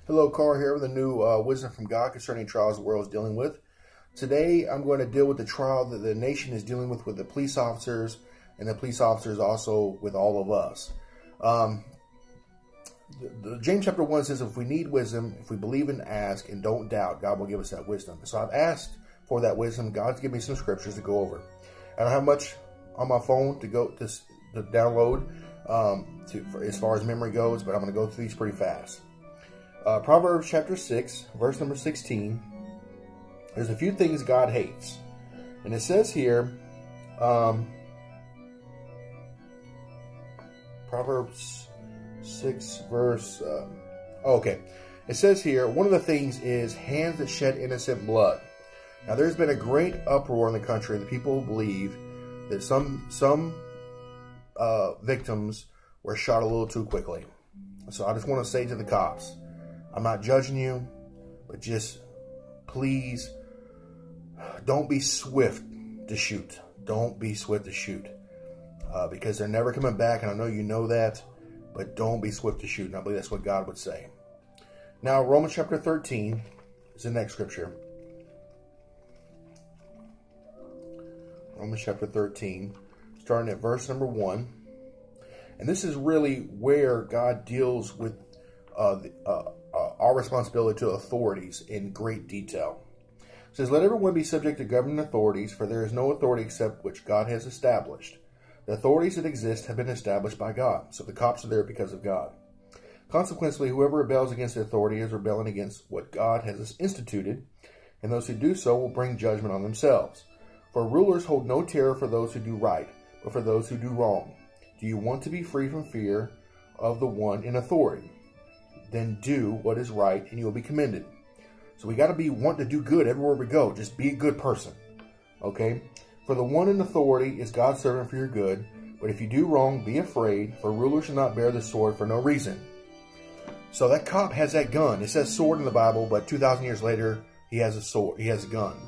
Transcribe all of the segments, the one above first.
Hello, Carl here with a new wisdom from God concerning trials the world is dealing with. Today, I'm going to deal with the trial that the nation is dealing with the police officers, and the police officers also with all of us. James chapter 1 says, if we need wisdom, if we believe and ask and don't doubt, God will give us that wisdom. So I've asked for that wisdom. God's given me some scriptures to go over. I don't have much on my phone to download as far as memory goes, but I'm going to go through these pretty fast. Proverbs chapter 6, verse number 16. There's a few things God hates. And it says here, Proverbs 6, verse... It says here, one of the things is hands that shed innocent blood. Now, there's been a great uproar in the country. The people believe that some victims were shot a little too quickly. So I just want to say to the cops, I'm not judging you, but just please don't be swift to shoot. Don't be swift to shoot because they're never coming back, and I know you know that, but don't be swift to shoot. And I believe that's what God would say. Now, Romans chapter 13 is the next scripture. Romans chapter 13, starting at verse number 1. And this is really where God deals with our responsibility to authorities in great detail. It says, let everyone be subject to governing authorities, for there is no authority except which God has established. The authorities that exist have been established by God, so the cops are there because of God. Consequently, whoever rebels against the authority is rebelling against what God has instituted, and those who do so will bring judgment on themselves. For rulers hold no terror for those who do right, but for those who do wrong. Do you want to be free from fear of the one in authority? Then do what is right, and you will be commended. So we got to want to do good everywhere we go. Just be a good person. Okay? For the one in authority is God's servant for your good. But if you do wrong, be afraid, for rulers shall not bear the sword for no reason. So that cop has that gun. It says sword in the Bible, but 2,000 years later, he has a sword. He has a gun.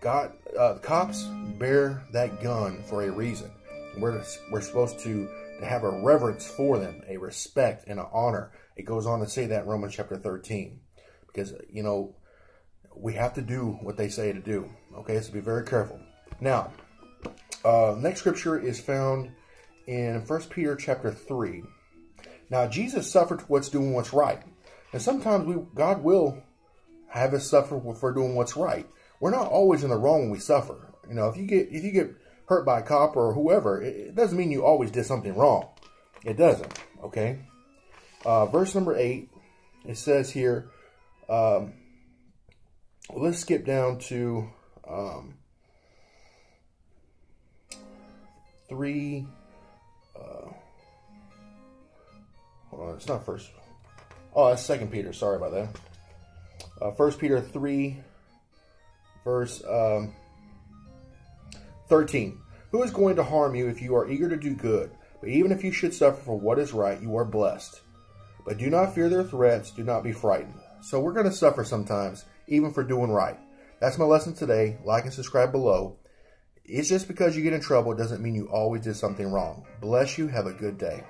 Cops bear that gun for a reason. We're supposed to have a reverence for them, a respect and an honor. It goes on to say that in Romans chapter 13. Because, you know, we have to do what they say to do. Okay, so be very careful. Now, next scripture is found in 1 Peter chapter 3. Now, Jesus suffered for doing what's right. And sometimes God will have us suffer for doing what's right. We're not always in the wrong when we suffer. You know, if you get hurt by a cop or whoever, it doesn't mean you always did something wrong. It doesn't, okay? Verse number 8, it says here, let's skip down to 3, hold on, it's not first. Oh, that's 2 Peter, sorry about that. 1 Peter 3, verse 13. Who is going to harm you if you are eager to do good? But even if you should suffer for what is right, you are blessed. But do not fear their threats. Do not be frightened. So we're going to suffer sometimes, even for doing right. That's my lesson today. Like and subscribe below. It's just because you get in trouble doesn't mean you always did something wrong. Bless you. Have a good day.